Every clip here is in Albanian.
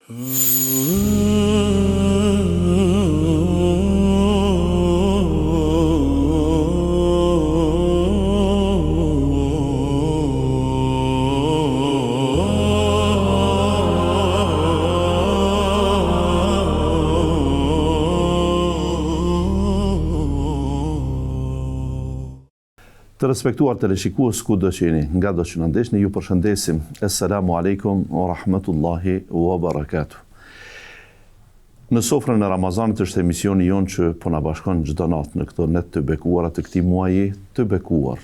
Të respektuar teleshikues kudo që jeni, nga do që na ndeshni, ju përshëndesim. Assalamu alaikum wa rahmatullahi wa barakatuh. Në sofrën e Ramazanit është emisioni jon që po na bashkon çdo natë në këto net të bekuara të këtij muaji të bekuar,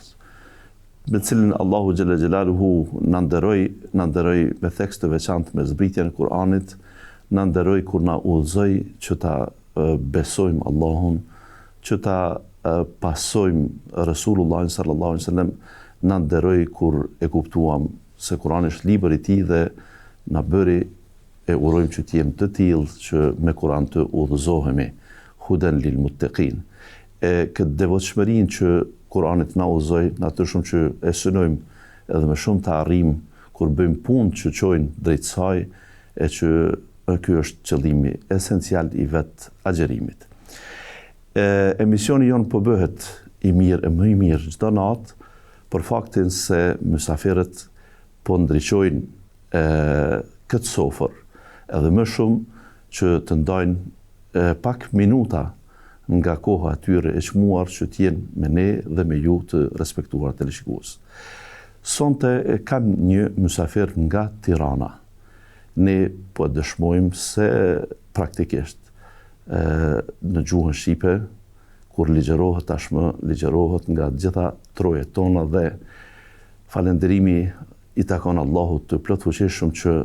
me cilin Allahu xhalla xhelaluhu na nderoi me tekst të veçantë me zbritjen e Kur'anit, na nderoi kur na udhëzoi që ta besojmë Allahun, që ta pasojmë Resulullahin sallallahu alaihi wasallam, na nderoi kur e kuptuam se Kurani është libri i tij dhe na bëri e urojmë që të jemi të tillë që me Kur'an të udhëzohemi, huden lil muttaqin. Këtë devotshmërinë që Kur'anit na udhëzoi, natyrshëm që e synojmë edhe më shumë të arrijmë kur bëjmë punë që çojnë drejt saj, e që ky është qëllimi esencial i vet agjerimit. Emisioni jonë po bëhet i mirë e më i mirë çdo natë për faktin se mysafirët po ndriçojnë këtë sofër edhe më shumë që të ndajnë pak minuta nga koha e tyre e çmuar që t'jenë me ne dhe me ju të respektuar teleshikues. Sonte kam një mysafir nga Tirana. Ne po dëshmojmë se praktikisht në gjuhën shqipe, kur ligjërohet tashmë, ligjërohet nga gjitha trojet tona dhe falënderimi i takon Allahut të plotfuqishëm që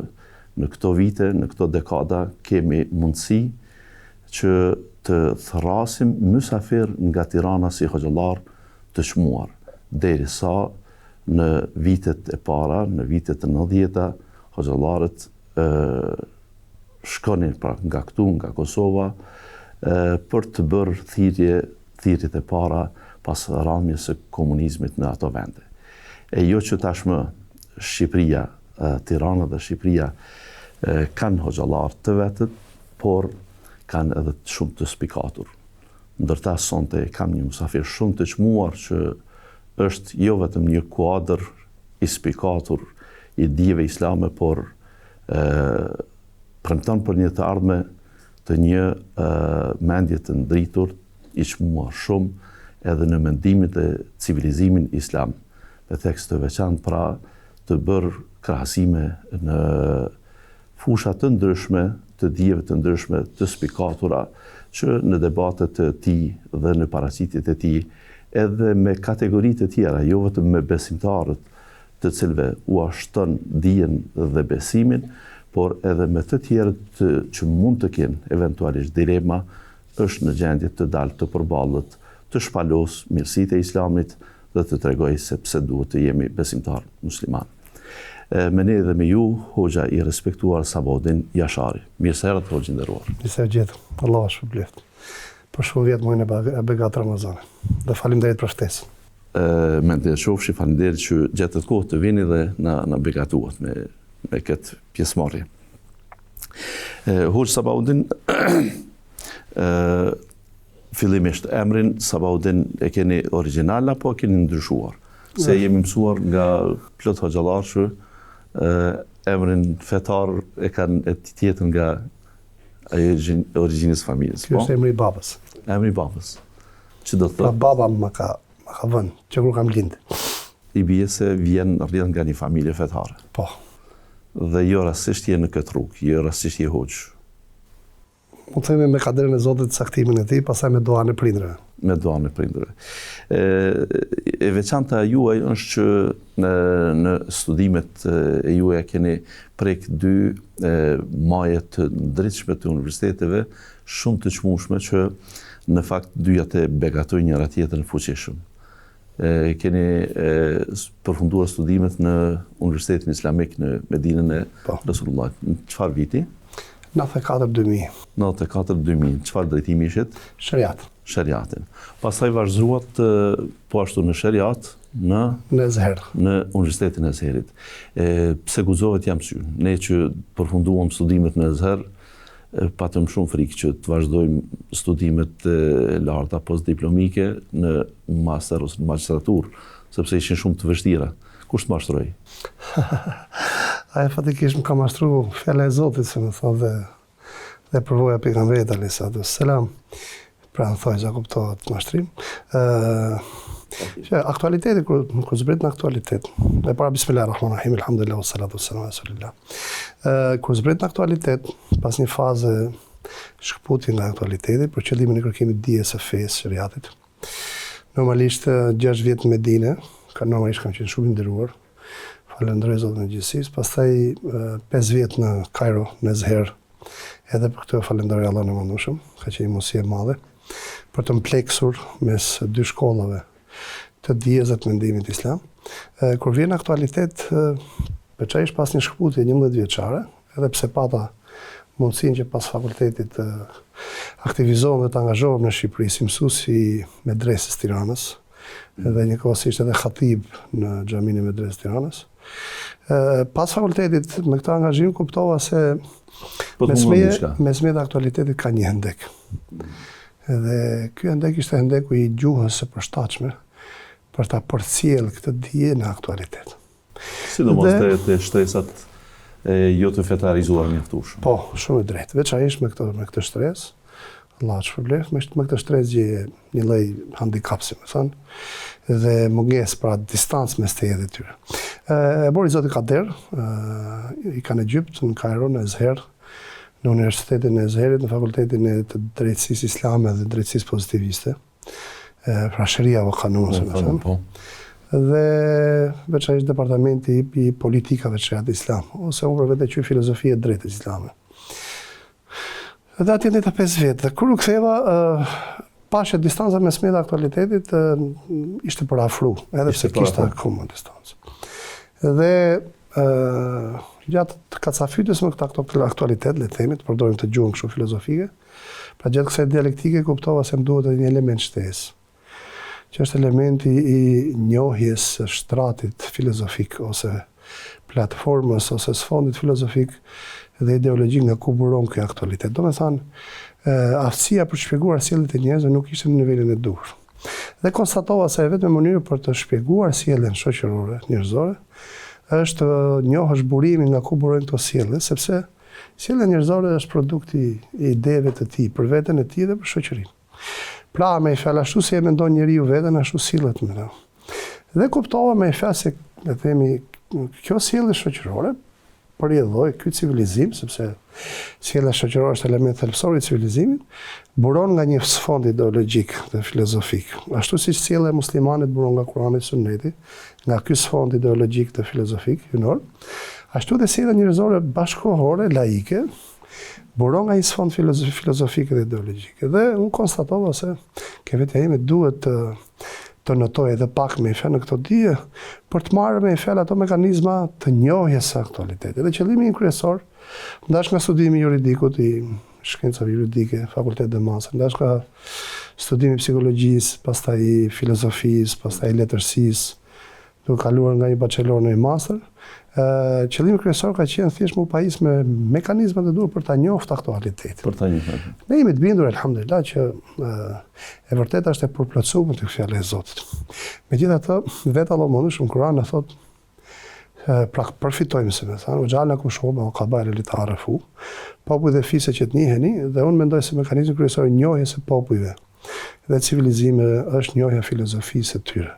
në këto vite, në këto dekada kemi mundësi që të thrasim mysafir nga Tirana si hoxhallar të çmuar, derisa në vitet e para, në vitet e 90-ta, hoxhallarët shkonin pra nga këtu, nga Kosova, për të bërë thirrjet e para pas rrahjes së komunizmit në ato vende. E jo që tashmë Shqipëria, Tirana dhe Shqipëria kanë hoxhallar të vetët, por kanë edhe shumë të spikatur. Ndërta sonte kam një mysafir shumë të çmuar që është jo vetëm një kuadër i spikatur i dijeve islame, por premton për një të ardhme të një mendje të ndritur, i çmuar shumë edhe në mendimin e civilizimin islam, me tekst të veçantë, pra të bërë krahasime në fusha të ndryshme, të dijeve të ndryshme, të spikatura, që në debatet e tij dhe në paraqitjet e tij, edhe me kategoritë të tjera, jo vetëm me besimtarët, të cilëve u shton dijen dhe besimin, por edhe me të tjerët që mund të kenë eventualisht dilema, është në gjendje të dalë të përballët, të shpalos mirësitë e islamit dhe të tregojë se pse duhet të jemi besimtar musliman. Me ne dhe me ju, hoxha i respektuar Sabaudin Jashari. Mirë se erdhët, hoxha i nderuar. Mirë se gjetë. Allah është shpërblet. Për shumë vjetë muajin e begat Ramazanit. Dhe faleminderit për ftesën. Me të qofshi, faleminderit që gjetët kohë të vini dhe na begatuat me këtë pjesëmarrje. Hoxha Sabaudin, fillimisht emrin Sabaudin e keni origjinal apo e keni ndryshuar? Se jemi mësuar nga plot hoxhallar që emrin fetar e kanë tjetër nga origjinës familjes. Ky është emri i babës. Emri i babës. Që do të thotë? Baba më ka vënë, që kur kam lind. I bie se rrjedh nga një familje fetare. Po. Dhe jo rastisht je në këtë rrugë, jo rastisht je hoxh. Mund të themi me kaderin e Zotit, saktimin e tij, pastaj me duan e prindërve. Me duan e prindërve. E veçanta juaj është që në studimet e juaja keni prek 2 maje të ndritshme të universiteteve, shumë të çmueshme që në fakt dyjat e begatojnë njëra tjetrën fuqishëm. Keni përfunduar studimet në Universitetin Islamik në Medinën e Resulullahit. Në çfarë viti? 94-2000. 94-2000. Çfarë drejtimi ishit? Shariat. Shariatin. Pastaj vazhduat po ashtu në shariat, në Ezher. Në Universitetin e Ezherit. Pse guxohet jam sy? Ne që përfunduam studimet në Ezher, patëm shumë frikë që të vazhdojmë studimet e larta postdiplomike në master ose në magistraturë, sepse ishin shumë të vështira. Kush të mashtroi? Ai fatikisht më ka mashtruar fjala e Zotit, se më thonë dhe përvoja pejgamberit alayhis salam. Pra në thoi, kuptohet mashtrim. Aktualiteti, kur zbret në aktualitet, e para bismillahirrahmanirrahim, alhamdulillah, wassalatu wassalamu ala rasulillah. Kur zbret në aktualitet, pas një faze shkëputje nga aktualiteti, për qëllimin e kërkimit dijes së fesë shariatit. Normalisht 6 vjet në Medinë, normalisht kanë qenë shumë nderuar. Falenderoj Zotin e gjithësisë. Pastaj 5 vjet në Kairo, në Ezher. Edhe për këtë falenderoj Allahun e Madhëshëm, ka qenë një mundësi e madhe për të mpleksur mes 2 shkollave të dijes dhe të mendimit islam. Kur vjen aktualitet, veçanërisht pas një shkëputje 11 vjeçare, edhe pse pata mundësinë që pas fakultetit të aktivizohem dhe të angazhohem në Shqipëri si mësues i medresës Tiranës, edhe njëkohësisht edhe khatib në xhaminë e medresës Tiranës. Pas fakultetit me këtë angazhim kuptova se mes me dhe aktualitetit ka një hendek. Dhe ky hendek ishte hendeku i gjuhës së përshtatshme për ta përcjellë këtë dije në aktualitet. Sidomos te shtresat jo të fetarizuar mjaftueshëm. Po, shumë e drejtë. Veçanërisht me këtë shtresë, Allah shpërblet, me këtë shtresë gje një lloj handicap, si më thënë, dhe mungesë pra distancë mes teje dhe tyre. E bori Zoti Kader, i kanë në Egypt, në Kairo, në Ezher, në Universitetin e Ezherit, në Fakultetin e të Drejtësisë Islame dhe Drejtësisë Pozitiviste, pra Sharia o kanun, si më thënë. Dhe veçanërisht departamenti i politikave të shariatit islam, ose unë për vete që filozofi e drejtës islame. Dhe atje në të 5 vjetë. Kur u ktheva, pashe distanca mes me dhe aktualitetit ishte për afru, edhe pse kishte akoma distancë. Dhe gjatë të kacafytës me këtë aktualitet, le themi, të përdorim të gjuhën kështu filozofike, pra gjatë kësaj dialektike kuptova se më duhet edhe një element shtesë, që është elementi i njohjes së shtratit filozofik, ose platformës, ose sfondit filozofik dhe ideologjik nga ku buron kjo aktualitet. Do me thanë, aftësia për shpjeguar sjelljet e njerëzve nuk ishte në nivelin e duhur. Dhe konstatova se vetëm mënyrë për të shpjeguar sjelljen shoqërore, njerëzore, është njohësh burimin nga ku burojnë këto sjellje, sepse sjellja njerëzore është produkti i ideve të tij, për veten e tij dhe për shoqërinë. Pra, me i fjalë ashtu si e mendon njeriu veten, ashtu sillet me ta. Dhe kuptova me i fjalë se, le themi, kjo sjellje shoqërore përjedhoi ky civilizim, sepse sjellja shoqërore është element thelbësor i civilizimit, buron nga një sfond ideologjik dhe filozofik. Ashtu si sjellja e muslimanit buron nga Kurani dhe Suneti, nga ky sfond ideologjik dhe filozofik hynor, ashtu dhe sjellja njerëzore bashkëkohore, laike, buron nga një sfond filozofik dhe ideologjik. Dhe unë konstatova se ke vetja ime duhet të notoj edhe pak me i fjalë në këto dije, për të marrë me i fjalë ato mekanizma të njohjes së aktualitetit. Dhe qëllimi im kryesor, ndash nga studimi juridikut i shkencave juridike, fakultet dhe master, ndash nga studimi psikologjisë, pastaj i filozofisë, pastaj i letërsisë, duke kaluar nga një bachelor në një master, qëllimi kryesor ka qenë thjesht më pajis me mekanizmat e duhur për ta njohur aktualitetin. Për ta njohur. Ne jemi të bindur, elhamdulillah, që e vërteta është e përplotësuar tek fjala e Zotit. Megjithatë, vetë Allahu Madhëshëm Kur'an na thot, pra përfitojmë se me thënë, u gjallnakum shu'uban wa qaba'ila lita'arafu, popull dhe fise që të njiheni, dhe unë mendoj se mekanizmi kryesor i njohjes së popujve dhe civilizimeve është njohja filozofisë së tyre.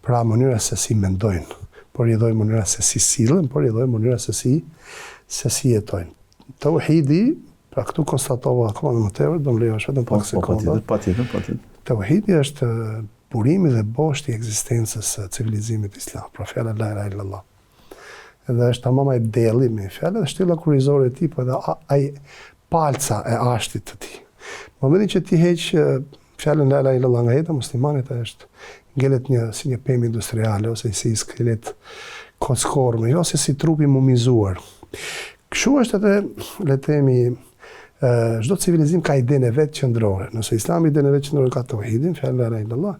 Pra mënyra se si mendojnë, por jedhojnë mënyra se si sillen, por jedhojnë mënyra se si jetojnë. Tauhidi, pra këtu konstatova akoma më tepër, do më lejosh vetëm pak sekonda. Patjetër. Tauhidi është burimi dhe boshti i ekzistencës së civilizimit islam, pra fjala la ilaha illallah. Dhe është tamam ai delli me fjalë dhe shtylla kurrizore e tij, po edhe ai palca e ashtit të tij. Në momentin që ti heq fjalën la ilaha illallah nga jeta muslimanit, është ngelet si një pemë industriale, ose si skelet kockorme, ose si trupi mumizuar. Kështu është edhe, le të themi, çdo civilizim ka idenë e vet qendrore. Nëse Islami idenë e vet qendrore ka tauhidin, fjalën la ilaha illallah,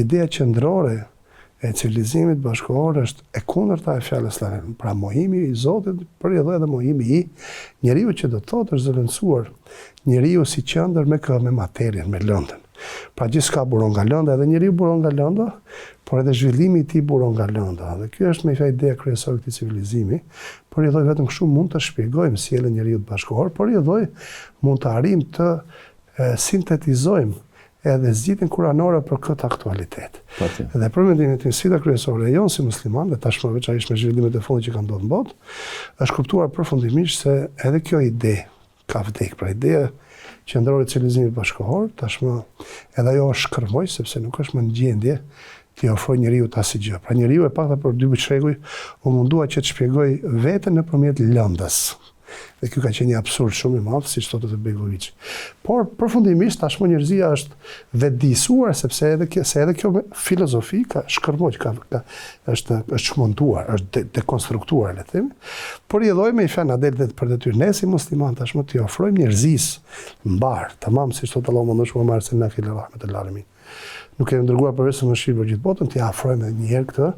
ideja qendrore e civilizimit bashkëkohor është e kundërta e fjalës së Allahut. Pra mohimi i Zotit përjedhoi edhe mohimi i njeriu që do të thotë është zëvendësuar njeriu si qendër me materien, me lëndën. Pra gjithçka buron nga lënda, edhe njeriu buron nga lënda, por edhe zhvillimi i tij buron nga lënda. Dhe kjo është me ideja kryesore e këtij civilizimi. Por jetoj vetëm kështu mund të shpjegojmë sjelljen e njeriu të bashkëkohor, por jetoj mund të arrijmë të sintetizojmë edhe zgjidhjen kuranore për këtë aktualitet. Dhe për mendimin tim sfida kryesore e jonë si musliman, dhe tashmë veçanërisht me zhvillimet e fundit që kanë ndodhur në botë, është kuptuar përfundimisht se edhe kjo ide ka vdekur. Pra ideja qendrore e civilizimit bashkëkohor, tashmë edhe ajo është shkërmoj, sepse nuk është më në gjendje t'i ofrojë njeriu asnjë gjë. Pra njeriu e pakta për 2 shekuj u mundua që të shpjegoj veten nëpërmjet lëndës. Dhe kjo ka qenë një absurd shumë i madh, siç thotë te Begović. Por përfundimisht tashmë njerëzia është vetëdijsuar sepse edhe kjo filozofi ka shkërmoj, është shmontuar, është dekonstruktuar, le të themi. Por i dhojmë i fjalë adelte për detyrë ne si musliman tashmë t'i ofrojmë njerëzisë mbar, tamam siç thotë Allahu më shumë marrë se na fil rahmetul alamin. Nuk kemi dërguar përveç në shqip për gjithë botën, t'i afrojmë edhe një herë këtë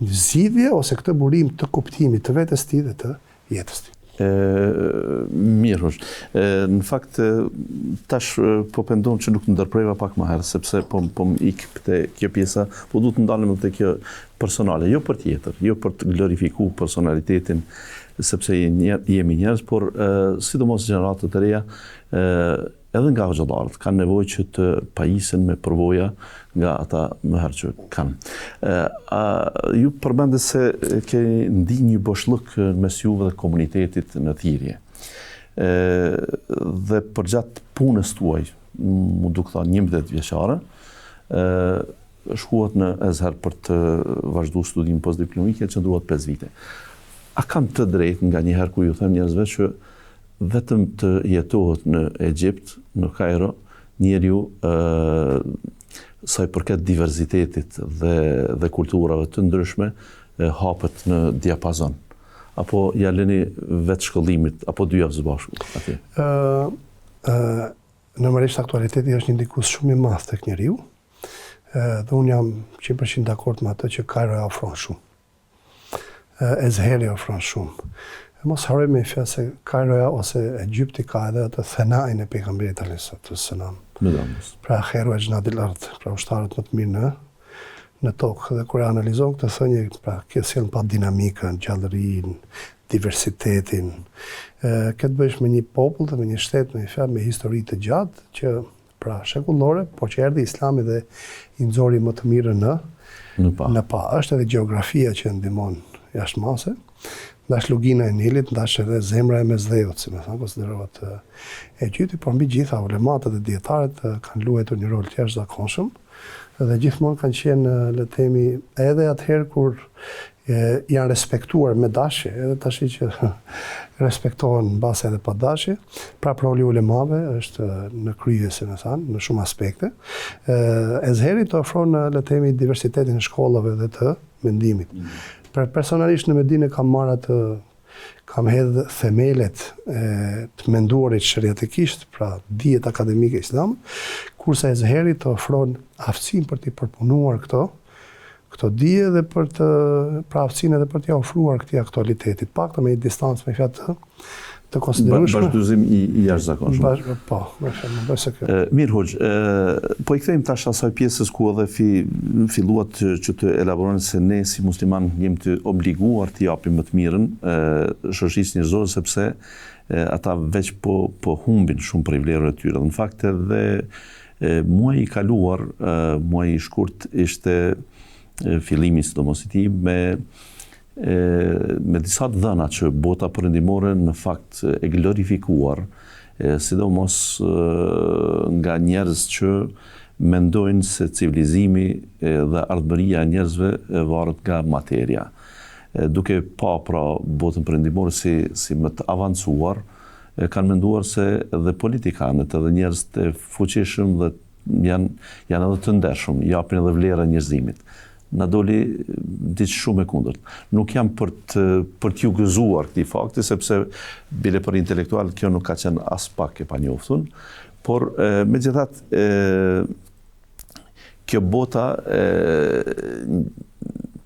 zgjidhje ose këtë burim të kuptimit të vetes tij dhe të jetës tij. Mirë është. Në fakt, tash po pendon që nuk të ndërpreva pak më herë, sepse po më ik këte kjo pjesa, po du të ndalem të kjo personale, jo për tjetër, jo për të glorifiku personalitetin, sepse jemi njerëz, por sidomos gjeneratët e reja, edhe nga xhallarët kanë nevojë që të pajisen me përvoja nga ata më herë që kanë. Ju përmendet se ke ndi një boshllëk mes juve dhe komunitetit në thirrje. Dhe përgjatë punës tuaj, mu duk thënë 11 vjeçare, shkuat në Ezher për të vazhduar studimin postdiplomik, e qëndruat 5 vite. A kam të drejtë nga një herë ku ju them njerëzve që vetëm të jetohet në Egjipt, në Kairo, njeriu sa i përket diverzitetit dhe kulturave të ndryshme hapet në diapazon? Apo ja lëni vetë shkollimit, apo 2 javë së bashku atje? Normalisht aktualiteti është një ndikues shumë i madh tek njeriu. Dhe unë jam 100% dakord me atë që Kairo ofron shumë. Ezheri ofron shumë. Mos harrojmë fjalë se Kairoja ose Egjipti ka edhe atë thenain e pejgamberit alayhis salam. Pra khairu ajnadil ard, pra ushtarët më të mirë në tokë. Dhe kur e analizon këtë thënie, pra kjo sjell pa dinamikën, gjallërinë, diversitetin. Këtë bësh me një popull dhe me një shtet me histori të gjatë që pra shekullore, po që erdhi Islami dhe i nxori më të mirën në pa. Është edhe gjeografia që ndihmon jashtëmase. Ndash lugina e Nilit, ndash edhe zemra e Mesdheut, si më thënë, konsiderohet Egjipti, por mbi gjitha ulematët dhe dietarët kanë luajtur një rol të jashtëzakonshëm dhe gjithmonë kanë qenë, le të themi, edhe atëherë kur janë respektuar me dashje, edhe tash që respektohen mbase edhe pa dashje. Pra roli ulemave është në krye, si më thënë, në shumë aspekte. Ezheri të ofron, le të themi, diversitetin e shkollave dhe të mendimit. Personalisht në Medinë kam hedhë themelet të menduarit shariatikisht, pra dijet akademike islam, kurse Ezheri të ofron aftësinë për t'i përpunuar këto dije dhe pra aftësinë edhe për t'i ofruar këtij aktualitetit, pakta me një distancë me fjalë të konsiderueshme. Vazhdimim i jashtëzakonshëm. Po, besoj se kjo. Mirë Hoxh, po i kthejmë tash asaj pjesës ku edhe filluat që të elaboroni se ne si musliman jemi të obliguar të japim më të mirën shoqërisë njerëzore, sepse ata veç po humbin shumë prej vlerave të tyre. Në fakt edhe muaji i kaluar, muaji i shkurt ishte fillimi sidomos i tij me disa dhëna që bota perëndimore në fakt e glorifikuar, sidomos nga njerëz që mendojnë se civilizimi dhe ardhmëria e njerëzve varet nga materia. Duke pa pra botën perëndimore si më të avancuar, kanë menduar se edhe politikanët edhe njerëz të fuqishëm dhe janë edhe të ndershëm, japin edhe vlera njerëzimit. Na doli diçka shumë e kundërt. Nuk jam për t'ju gëzuar këtij fakti, sepse bile për intelektual kjo nuk ka qenë as pak e panjoftun, por megjithatë kjo bota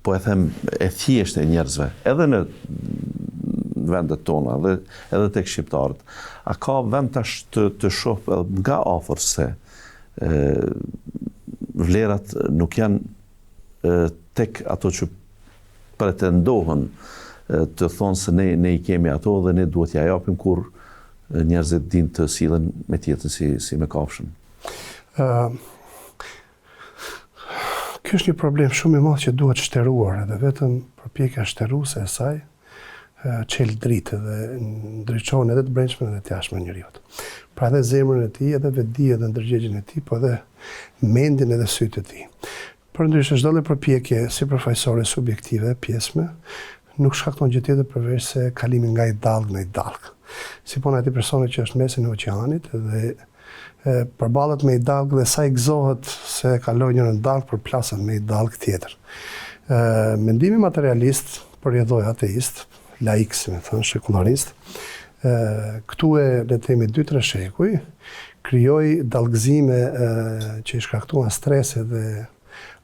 po e them e thjesht e njerëzve, edhe në vendet tona, edhe tek shqiptarët, a ka vend tash të shoh nga afër se vlerat nuk janë tek ato që pretendohen të thonë se ne i kemi ato dhe ne duhet ja japim kur njerëzit din të sillen me tjetër si me kafshën. Ky është një problem shumë i madh që duhet shtëruar, edhe vetëm përpjekja shtëruese e saj çel dritë dhe ndriçon edhe të brendshme edhe të jashtme njeriut. Pra edhe zemrën e tij, edhe vetdijen edhe ndërgjegjen e tij, po edhe mendjen edhe sytë e tij. Përndryshe çdo lloj përpjekje sipërfaqësore subjektive, pjesme, nuk shkakton gjë tjetër përveç se kalimi nga i dallg në i dallg. Si puna e atij personi që është mesin e oqeanit dhe përballet me i dallg dhe sa i gëzohet se kaloi një dallg për plasën me i dallg tjetër. Mendimi materialist, përjedhoj ateist, laik, si me thënë, shekularist, këtu e le të themi 2-3 shekuj, krijoi dallgëzime që i shkaktuan strese dhe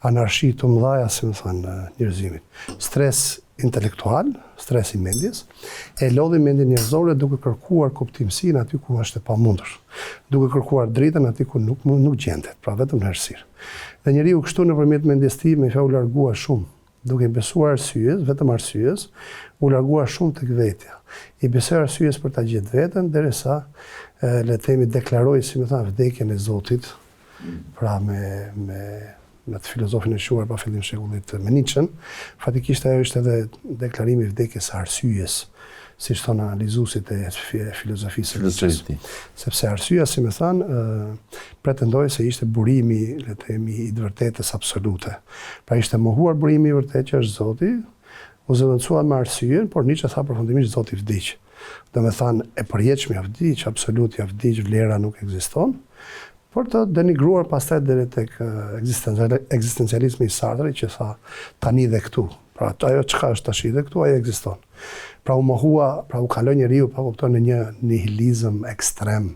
anarshi të mëdhaja, si më thënë, njerëzimit. Stres intelektual, stres i mendjes, e lodhi mendjen njerëzore duke kërkuar kuptimsinë aty ku është e pamundur, duke kërkuar dritën aty ku nuk gjendet, pra vetëm në errësirë. Dhe njeriu kështu nëpërmjet mendjes tij me u largua shumë, duke besuar arsyes, vetëm arsyes, u largua shumë tek vetja. I besoi arsyes për ta gjetë veten derisa le të themi deklaroi, si më thanë, vdekjen e Zotit, pra me të filozofin e shuar pa fillim shekullit me Nietzschen, fatikisht ajo ishte edhe deklarimi i vdekjes së arsyes, siç thon analizuesit e filozofisë së Nietzsche. Sepse arsyeja, si më thanë, pretendoi se ishte burimi, le të themi, i vërtetës absolute. Pra ishte mohuar burimi i vërtetë që është Zoti, u zëvendësua me arsyeën, por Nietzsche tha përfundimisht Zoti vdiq. Domethënë e përjetshmja vdiq, absolutja vdiq, vlera nuk ekziston, por të denigruar pastaj deri tek ekzistencializmi i Sartrit që tha tani dhe këtu. Pra ajo çka është tash dhe këtu, ajo ekziston. Pra u mohua, pra u kaloi njeriu pa kupton në një nihilizëm ekstrem.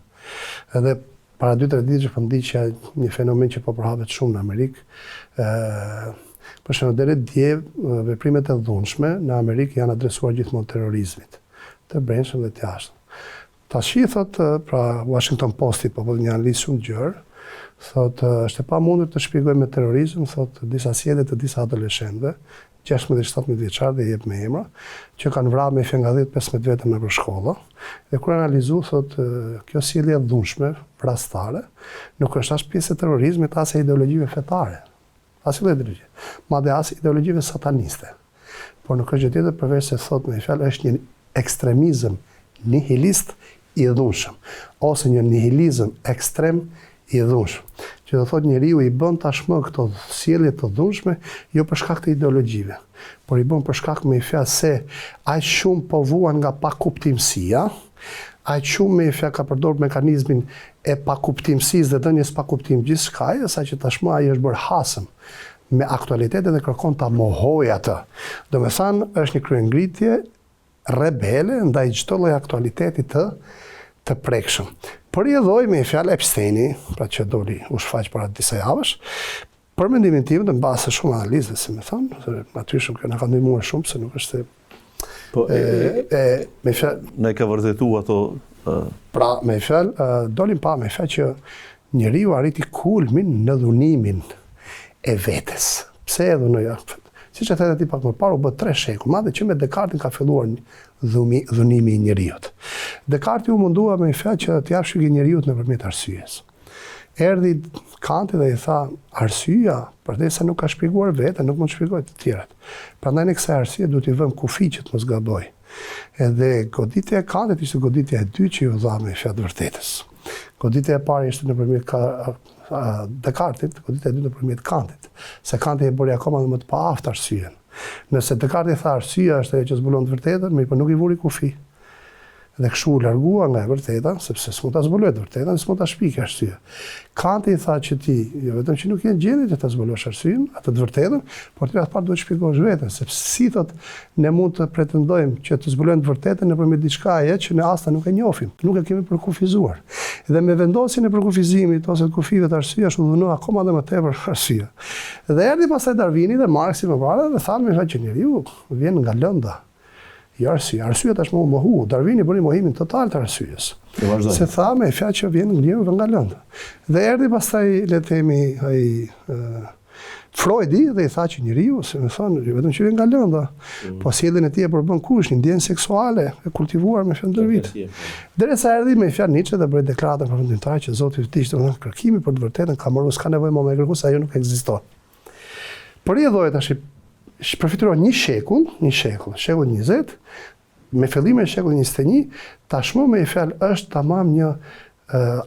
Edhe para 2-3 ditësh po ndiqja një fenomen që po përhapet shumë në Amerikë. Për shembull, deri dje veprimet e dhunshme në Amerikë janë adresuar gjithmonë terrorizmit, të brendshëm dhe të jashtëm. Tashi thot, pra Washington Posti po bëll një analizë shumë gjerë, thot është e pamundur të shpjegoj me terrorizëm, thot disa sjellje të disa adoleshentëve, 16-17 vjeçar dhe jep me emra, që kanë vrarë me nga 10-15 vetëm nëpër shkolla. Dhe kur analizu, thot, kjo sjellje e dhunshme, vrastare, nuk është as pjesë e terrorizmit, as e ideologjive fetare. As ideologji. Madje as ideologjive sataniste. Por nuk është gjë tjetër përveç se thot me fjalë është një ekstremizëm nihilist i dhunshëm, ose një nihilizëm ekstrem i dhunshëm. Që do thot njeriu i bën tashmë këto sjellje të dhunshme jo për shkak të ideologjive, por i bën për shkak me fjalë se aq shumë po vuan nga pakuptimësia, aq shumë me fjalë ka përdorur mekanizmin e pakuptimësisë dhe dhënies pakuptim gjithçka, saqë tashmë ai është bërë hasëm me aktualitetin dhe kërkon ta mohojë atë. Domethënë është një kryengritje rebele ndaj çdo lloji aktualiteti të prekshëm. Përjedhoi me fjalë Epsteini, pra që doli u shfaq para disa javësh, për mendimin tim, në bazë shumë analizë, si më thonë, natyrisht kjo na ka ndihmuar shumë se nuk është po me fjalë ne ka vërtetuar ato pra me fjalë dolim pa me fjalë që njeriu arriti kulmin në dhunimin e vetes. Pse e dhunoi atë? Siç e thënë ti pak më parë, u bë 3 shekuj, madje që me Descartes ka filluar dhunimi i njeriut. Descartes u mundua me fjalë që të japë shpjegim njeriut nëpërmjet arsyes. Erdhi Kanti dhe i tha, arsyeja, përdesë nuk ka shpjeguar vetë, nuk mund të shpjegojë të tjerat. Prandaj ne kësaj arsye duhet i vëmë kufi që të mos gaboj. Edhe goditja e Kantit ishte goditja e dytë që u dha me fjalë vërtetës. Goditja e parë ishte nëpërmjet Descartit, goditja e dytë nëpërmjet Kantit, se Kanti e bëri akoma më të paaft arsyeën. Nëse Descartes tha arsyeja është ajo që zbulon të vërtetën, mirë, por nuk i vuri kufi. Dhe kështu u largua nga e vërteta, sepse s'mund ta zbuloj të vërtetën, s'mund ta shpikë arsyeja. Kanti i tha që ti, jo vetëm që nuk je në gjendje të ta zbulosh arsyeën, atë të vërtetën, por ti atë parë duhet të shpjegosh veten, sepse si thot ne mund të pretendojmë që të zbulojmë të vërtetën nëpërmjet diçkaje që ne asta nuk e njohim, nuk e kemi përkufizuar. Dhe me vendosin e përkufizimit ose të kufive të arsyeja është u dhunë akoma dhe më tepër arsye. Dhe erdhi pastaj Darwini dhe Marxi më parë dhe thanë me fakt që njeriu vjen nga lënda. Jo arsye. Arsyeja tashmë u mohu. Darwini bëri mohimin total të arsyes. Se tha me fjalë që vjen njeriu nga lënda. Dhe erdhi pastaj le të themi ai Freudi dhe i tha që njeriu, se më thonë, vetëm që vjen nga lënda, po sjelljen e tij e përbën kush, një ndjenjë seksuale e kultivuar me fjendër vite. Derisa erdhi me fjalë Nietzsche dhe bëri deklaratën përfundimtare që Zoti i tij ishte kërkimi për të vërtetën ka marrë, s'ka nevojë më me kërkuar se ajo nuk ekziston. Por i dhoi tash përfituar një shekull, shekull 20, me fillimin e shekullit 21, tashmë me fjalë është tamam një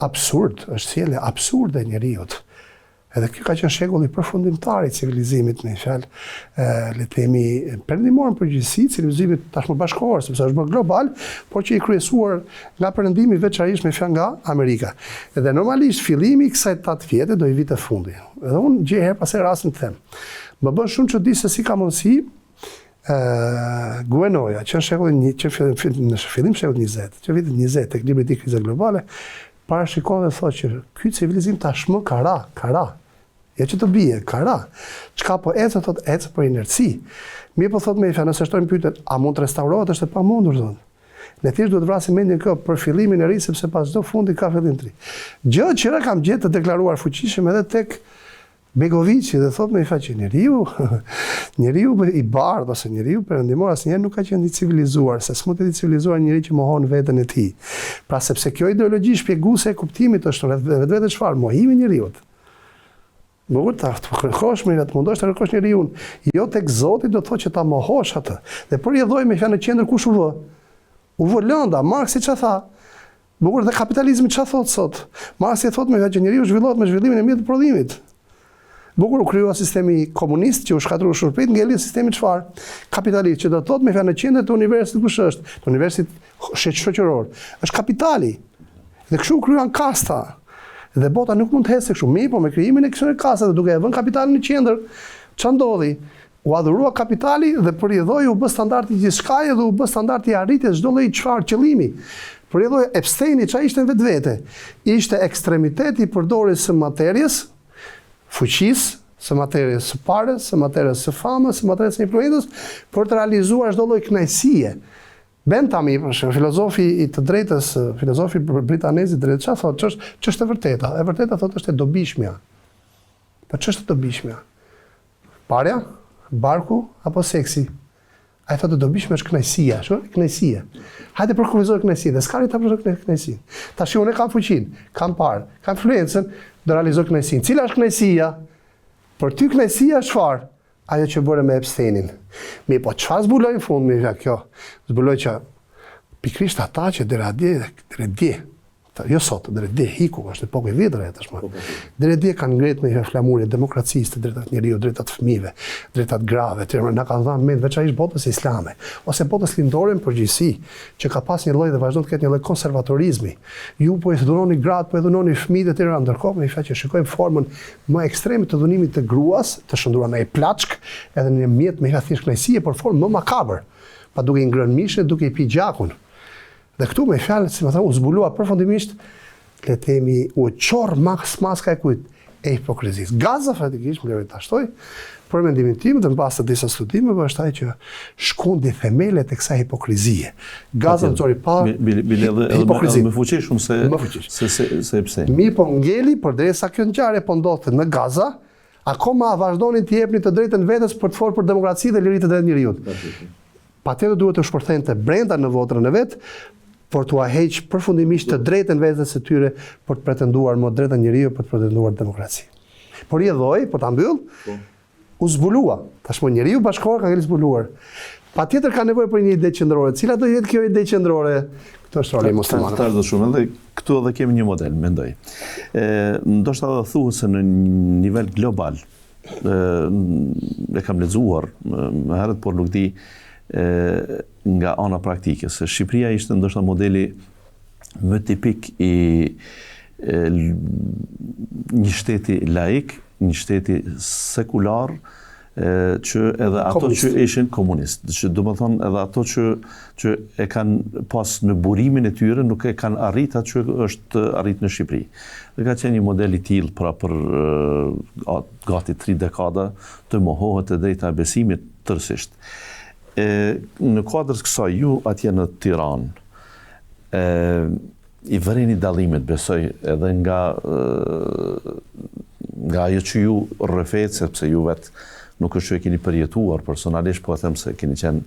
absurd, është sjellje absurde e njeriut. Edhe kjo ka qenë shekulli përfundimtar i civilizimit, me fjalë, le të themi, perëndimor në përgjithësi, civilizimit tashmë bashkëkohor, sepse është bërë global, por që i kryesuar nga perëndimi veçanërisht me fjalë nga Amerika. Edhe normalisht fillimi i kësaj 8 vjetë do i vitë fundi. Edhe unë gjej herë pas rastin të them. Më bën shumë çudi se si ka mundësi Guenoja, që në fillim shekullit 20, që vitit 20 tek libri i tij Kriza globale, parashikon dhe thotë që ky civilizim tashmë ka ra. Ja që të bie, ka ra. Çka po ecë, thotë ecë për inerci. Mirë po thotë me i nëse shtojmë pyetjet, a mund të restaurohet, është e pamundur zonë. Ne thjesht duhet vrasim mendjen këtu për fillimin e ri, sepse pas çdo fundi ka fillim të ri. Gjë që kam gjetë të deklaruar fuqishëm edhe tek Begovici dhe thotë me i faqe njeriu i bardhë ose njeriu perëndimor asnjëherë nuk ka qenë i civilizuar, se s'mund të jetë i civilizuar njeriu që mohon veten e tij. Pra sepse kjo ideologji shpjeguese e kuptimit është vetë çfarë mohimi i njeriu. Bukur ta kërkosh me atë mundosh të kërkosh njeriu. Jo tek Zoti do të thotë që ta mohosh atë. Dhe për i dhoi me fjalë në qendër kush u vë? U vë lënda, Marxi ç'a tha? Bukur dhe kapitalizmi ç'a thotë sot? Marxi thotë me fjalë që njeriu zhvillohet me zhvillimin e mjetit të prodhimit. Bukur u krijua sistemi komunist që u shkatrua shurpit, ngeli sistemi çfarë? Kapitalist, që do të thotë me fjalë në qendër të universit kush është? Të universit shoqëror. Është kapitali. Dhe kështu u krijuan kasta. Dhe bota nuk mund të hesë kështu, po me krijimin e kësaj kaste dhe duke e vënë kapitalin në qendër, ç'a ndodhi? U adhurua kapitali dhe përjedhoi u bë standardi gjithçkaje dhe u bë standardi i arritjes çdo lloji çfarë qëllimi. Përjedhoi Epsteini ç'a ishte vetvete? Ishte ekstremiteti i përdorjes së materjes, fuqisë, së materjes së parës, së materjes së famës, së materjes së influencës për të realizuar çdo lloj kënaqësie. Benthami, filozofi i të drejtës, filozofi britanez i drejtës, çfarë thotë? Ç'është e vërteta? E vërteta thotë është e dobishmja. Po ç'është e dobishmja? Parja, barku apo seksi? Ai thotë dobishmja është kënaqësia, kënaqësia. Hajde për kufizoj kënaqësi, dhe s'ka ta për kënaqësi. Tash unë kam fuqinë, kam parë, kam influencën, do realizoj kënaqësinë. Cila është kënaqësia? Për ty kënaqësia është çfarë? Ajo që bëre me Epsteinin. Po çfarë zbuloi në fund me kjo? Zbuloi që pikrisht ata që deri dje, jo sot, deri dje hiku, është epokë e vjetër tashmë. Deri dje kanë ngritur me flamurje demokracisë, drejtat njeriu, drejtat fëmijëve, drejtat grave, na kanë dhënë mend veçanërisht botës islame, ose botës lindore në përgjithësi, që ka pas një lloj dhe vazhdon të ketë një lloj konservatorizmi. Ju po i dhunoni gratë, po i dhunoni fëmijët e tjerë, ndërkohë me fjalë që shikojmë formën më ekstreme të dhunimit të gruas, të shëndruar në një plaçk, edhe në një mjet me thjesht kënaqësie, por formë më makabër, pa duke i ngrënë mishin, duke i pi gjakun. Dhe këtu me fjalë, si më thënë, u zbulua përfundimisht, le të themi, u çorr maska e kujt? E hipokrizisë. Gaza fatikisht, më lejoni ta shtoj, për mendimin tim dhe mbas të disa studimeve është ai që shkondi themelet e kësaj hipokrizie. Gaza nxori pa hipokrizi. Më fuqishëm se pse. Mirë po ngeli, përderisa kjo ngjarje po ndodhte në Gaza, akoma vazhdonin të jepnin të drejtën vetes për të folur për demokraci dhe liritë të drejtë njerëzit. Patjetër duhet të shpërthente brenda në votrën e vet, por t'u heq përfundimisht të drejtën vetes së tyre për të pretenduar më drejtën njeriu, për të pretenduar demokraci. Por i dhoi, për ta mbyll, u zbulua. Tashmë njeriu bashkëkohor ka qenë zbuluar. Patjetër ka nevojë për një ide qendrore. Cila do jetë kjo ide qendrore? Këtë është roli muslimanëve. Të ardhur shumë, edhe këtu edhe kemi një model, mendoj. Ndoshta do thuhet se në nivel global e kam lexuar më herët, por nuk di nga ana praktike, se Shqipëria ishte ndoshta modeli më tipik i një shteti laik, një shteti sekular, që edhe ato që ishin komunistë, që do të thonë edhe ato që e kanë pas në burimin e tyre nuk e kanë arrit atë që është arrit në Shqipëri. Dhe ka qenë një model i tillë pra për gati 3 dekada të mohohet e drejta e besimit tërësisht. Në kuadër të kësaj ju atje në Tiranë i vëreni dallimet, besoj, edhe nga ajo që ju rrëfet, sepse ju vetë nuk është që e keni përjetuar personalisht, po e them se keni qenë...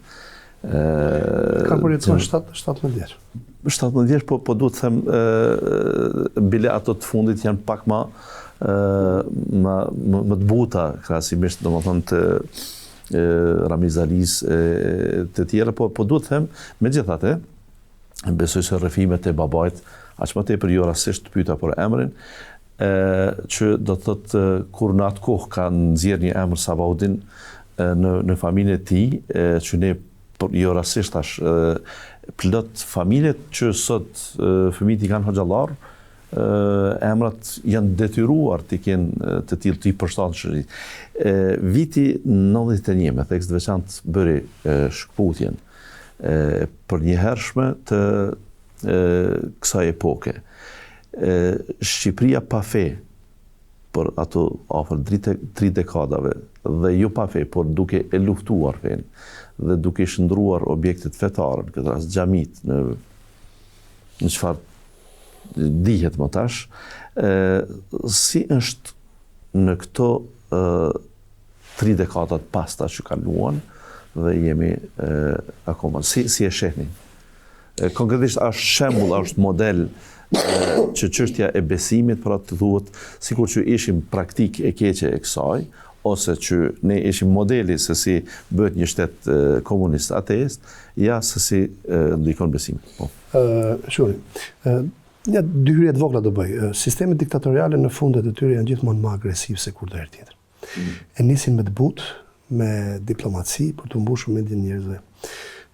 Kam përjetuar 17 vjeç. 17 vjeç, po duhet të them, bile ato të fundit janë pak më të buta, krahasimisht, domethënë të Ramiz Alis të tjera, po duhet të them, megjithatë, besoj se rrëfimet e babait, aq më tepër jo rastisht të pyeta për emrin, që do të thotë kur në atë kohë ka nxjerrë një emër Sabaudin në familjen e tij, që ne jo rastisht tash plot familjet që sot fëmijët i kanë hoxhallar, emrat janë detyruar të kenë të tillë të përshtatë shoqërisë. Viti 91 me tekst veçantë bëri shkputjen për një hershme të kësaj epoke. Shqipëria pa fe për ato afër 3 dekadave dhe jo pa fe, por duke e luftuar fen dhe duke shndruar objektet fetare, në këtë rast xhamit në çfarë dihet më tash, si është në këto 3 dekadat pasta që kaluan dhe jemi akoma. Si e shehni? Konkretisht është shembull, është model që çështja e besimit, pra të thuhet, sikur që ishim praktik e keqe e kësaj, ose që ne ishim modeli se si bëhet një shtet komunist ateist, ja se si ndikon besimit. Po. Shuri, një dy hyrje të vogla do bëj. Sistemet diktatoriale në fundet e tyre janë gjithmonë më agresiv se kurdo herë tjetër. E nisin me të butë, me diplomaci për të mbushur mendjen e njerëzve.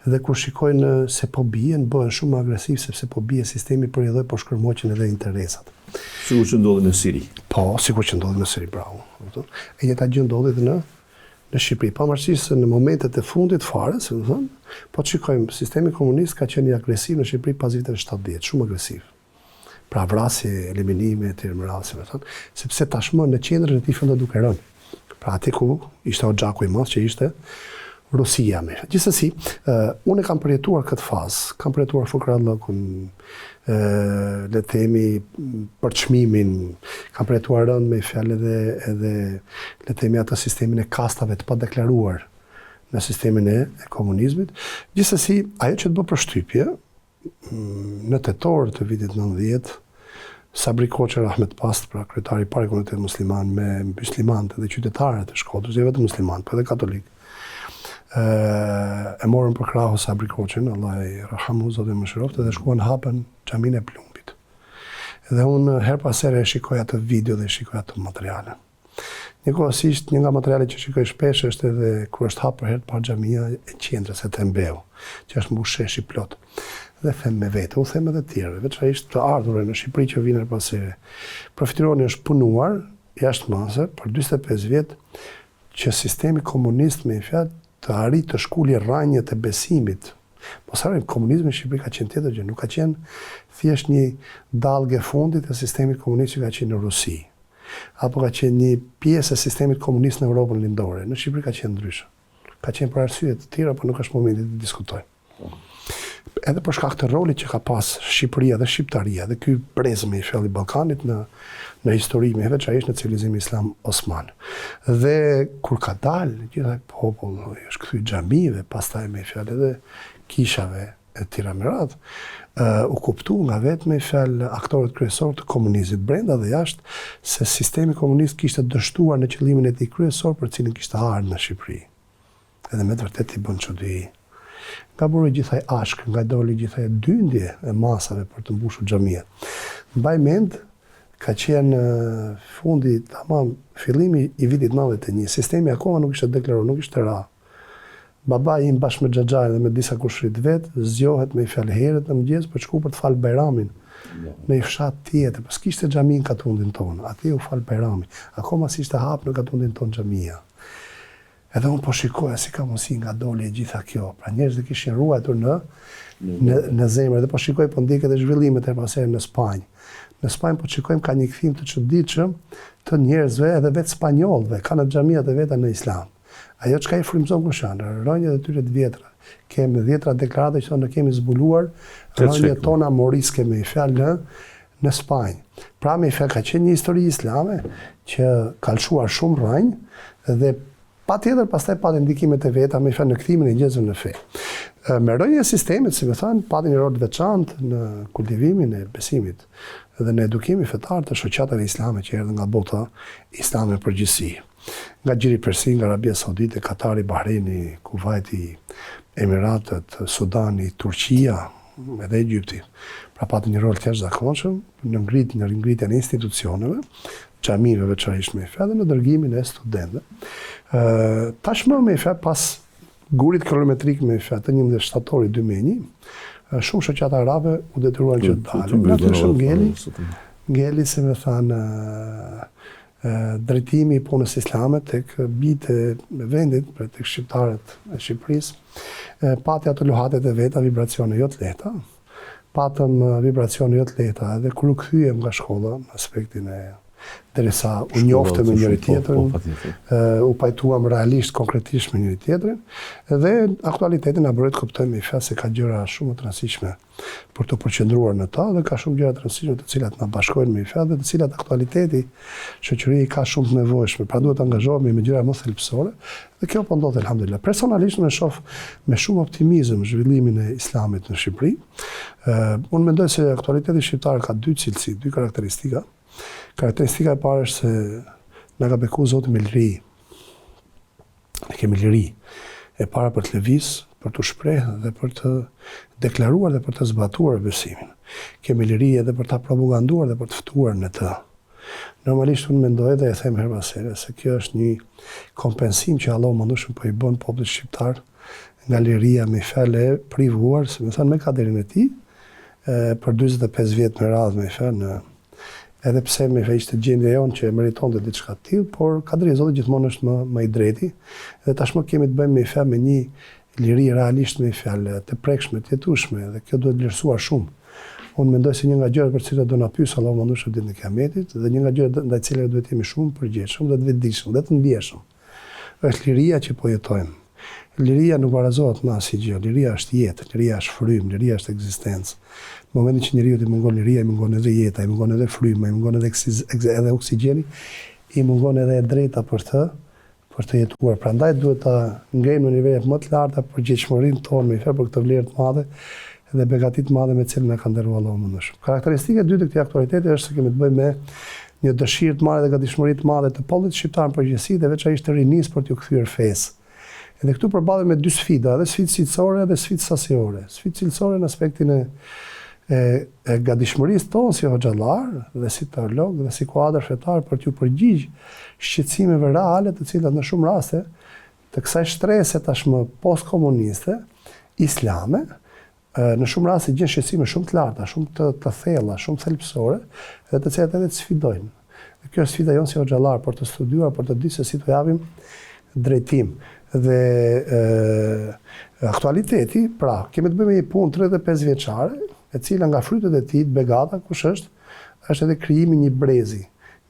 Dhe kur shikojnë se po bien, bëhen shumë agresiv sepse po bie sistemi për i dhe po shkërmoqen edhe interesat. Sikur që ndodhi në Siri. Po, sikur që ndodhi në Siri, bravo. E njëjta gjë ndodhi edhe në Shqipëri. Pavarësisht se në momentet e fundit fare, se do thënë, po të shikojmë, sistemi komunist ka qenë agresiv në Shqipëri pas viteve 70, shumë agresiv. Pra vrasje, eliminime, etj. Sepse tashmë në qendrën e tij fillon duke rënë. Pra aty ku ishte Oxhaku i Madh, që ishte Rusia me. Gjithsesi, unë kam përjetuar këtë fazë, kam përjetuar fukarallëkun, le të themi përçmimin, kam përjetuar rënd me fjalë edhe le të themi atë sistemin e kastave të padeklaruar në sistemin e komunizmit. Gjithsesi, ajo që të bë përshtypje në tetor të vitit 90, Sabri Koçer Ahmet Past, pra kryetari i parë i komunitetit musliman me muslimanët dhe qytetarët e Shkodrës, jo vetëm muslimanë, por edhe katolik. E morën për krahun Sabri Koçin, Allah i rahamu, Zoti mëshiroft, dhe shkuan hapën xhamin e Plumbit. Dhe unë her pas here shikoj atë video dhe shikoj atë materiale. Njëkohësisht, një nga materialet që shikoj shpesh është edhe kur është hapur herë të parë xhamia e qendrës e Tembeu, që është mbush sheshi plot. Dhe them me vete, u them edhe të tjerëve, veçanërisht të ardhurë në Shqipëri që vinë pas here. Profiteroni është punuar jashtë mase për 45 vjet që sistemi komunist me fjalë të arritë të shkulli rranjët e besimit. Mos harrojmë, komunizmi në Shqipëri ka qenë tjetër gjë, nuk ka qenë thjesht një dallgë fundit e sistemit komunist që ka qenë në Rusi, apo ka qenë një pjesë e sistemit komunist në Europën lindore. Në Shqipëri ka qenë ndryshe. Ka qenë për arsye të tjera, por nuk është momenti të diskutojmë. Edhe për shkak të rolit që ka pas Shqipëria dhe Shqiptaria dhe ky brezëm i fjalli Ballkanit në histori, me veçanërisht në civilizimin islam osman. Dhe kur ka dalë gjithaj popull, është kthy xhamive, pastaj me fjalë edhe kishave e tjera me radhë, u kuptu nga vetë me fjalë aktorët kryesor të komunizmit brenda dhe jashtë se sistemi komunist kishte dështuar në qëllimin e tij kryesor për cilin kishte ardhur në Shqipëri. Edhe me të vërtetë i bën çudi. Nga buri gjithaj ashk, nga doli gjithaj dyndje e masave për të mbushur xhamiat. Mbaj mend, ka qenë fundi, tamam, fillimi i vitit 91, sistemi akoma nuk ishte deklaruar, nuk ishte ra. Baba im bashkë me xhaxharin dhe me disa kushrit vet, zgjohet me fjalë herët në mëngjes për të shkuar për të fal Bajramin në një fshat tjetër, pas kishte xhamin katundin tonë, aty u fal Bajramin. Akoma s'ishte hap në katundin tonë xhamia. Edhe unë po shikoja si ka mundësi nga doli e gjitha kjo. Pra njerëzit kishin ruajtur në zemër, dhe po shikoj po ndjek edhe zhvillimet e pasere në Spanjë. Në Spanjë po shikojmë ka një kthim të çuditshëm të njerëzve edhe vetë spanjollëve, kanë xhamiat e veta në Islam. Ajo çka i frymëzon kushan, rënjët e tyre të vjetra. Kemi 10 deklarate që thonë ne kemi zbuluar rënjët tona moriske me fjalë në Spanjë. Pra me fjalë ka qenë një histori islame që ka lëshuar shumë rënjë dhe patjetër pastaj pati ndikimet e veta me fjalë në kthimin e njerëzve në fe. Me rënjën e sistemit, si më thënë, pati një rol të veçantë në kultivimin e besimit dhe në edukimin fetar të shoqatave islame që erdhën nga bota islame në përgjithësi. Nga Gjiri Persi, nga Arabia Saudite, Katari, Bahreni, Kuvajti, Emiratet, Sudani, Turqia, edhe Egypti. Pra pati një rol të jashtëzakonshëm në ngritjen e institucioneve, xhamive veçanërisht me fe dhe në dërgimin e studentëve. Tashmë me fe pas gurit kilometrik me fe të 11 shtatorit 2001, shumë shoqata arabe u detyruan që të dalin. Natyrshëm ngeli se me thanë drejtimi i punës islame tek bijtë e vendit, pra tek shqiptarët e Shqipërisë, pati ato luhatet e veta, vibracione jo të lehta. Patëm vibracione jo të lehta edhe kur u kthyem nga shkolla në aspektin e derisa u njoftëm me njëri tjetrin, u pajtuam realisht, konkretisht me njëri tjetrin, dhe aktualitetin na bëri të kuptojmë se ka gjëra shumë të rëndësishme për të përqendruar në ta, dhe ka shumë gjëra të rëndësishme të cilat na bashkojnë me dhe të cilat aktualiteti shoqëri ka shumë të nevojshme. Pra duhet të angazhohemi me gjëra më thelbësore, dhe kjo po ndodh elhamdulillah. Personalisht unë shoh me shumë optimizëm zhvillimin e islamit në Shqipëri. Unë mendoj se aktualiteti shqiptar ka dy cilësi, dy karakteristika. Karakteristika e parë është se na ka bekuar Zoti me liri. Ne kemi liri e para për të lëviz, për të shprehë dhe për të deklaruar dhe për të zbatuar besimin. Kemi liri edhe për ta propaganduar dhe për të ftuar në të. Normalisht unë mendoj dhe e them her pas here se kjo është një kompensim që Allahu mëndueshëm po i bën popullit shqiptar nga liria me fjalë privuar, si më thënë me kaderin e tij, për 45 vjet me radhë me fjalë edhe pse me fe ishte gjendja jonë që meritonte diçka të tillë, por kadri i Zotit gjithmonë është më i drejti, dhe tashmë kemi të bëjmë me fjalë me një liri realisht me fjalë të prekshme, të jetueshme, dhe kjo duhet vlerësuar shumë. Unë mendoj se një nga gjërat për cilat do na pyes Allahu mëndueshëm ditën e Kiametit, dhe një nga gjërat ndaj cilave duhet jemi shumë përgjegjshëm dhe të vetëdijshëm dhe të ndjeshëm, është liria që po jetojmë. Liria nuk barazohet në asnjë gjë. Liria është jetë, liria është frymë, liria është ekzistencë. Në momentin që njeriu i mungon liria, i mungon edhe jeta, i mungon edhe fryma, i mungon edhe oksigjeni, i mungon edhe e drejta për të jetuar. Prandaj duhet ta ngrenim në nivele më të larta përgjegjësinë tonë me për këtë vlerë të madhe dhe begati të madhe me cilën na ka nderuar Allahu mëndshëm. Karakteristika e dytë e këtij aktualiteti është se kemi të bëjmë me një dëshirë të madhe dhe gatishmëri të madhe të popullit shqiptar në përgjithësi dhe veçanërisht të rinisë për t'u kthyer fesë. Edhe këtu përballem me dy sfida, edhe sfidë cilësore dhe sfidë sasiore. Sfidë cilësore në aspektin e gatishmërisë tonë si hoxhallar dhe si teolog dhe si kuadër fetar për t'u përgjigj shqetësimeve reale të cilat në shumë raste të kësaj shtrese tashmë postkomuniste, islame, në shumë raste gjen shqetësime shumë të larta, shumë të thella, shumë thelbësore, dhe të cilat edhe të sfidojnë. Dhe kjo është sfida jonë si hoxhallar për të studiuar, për të ditë se si t'u japim drejtim. Dhe aktualiteti, pra, kemi të bëjmë një punë 35 vjeçare, e cila nga frytet e tij të begata, kush është edhe krijimi një brezi,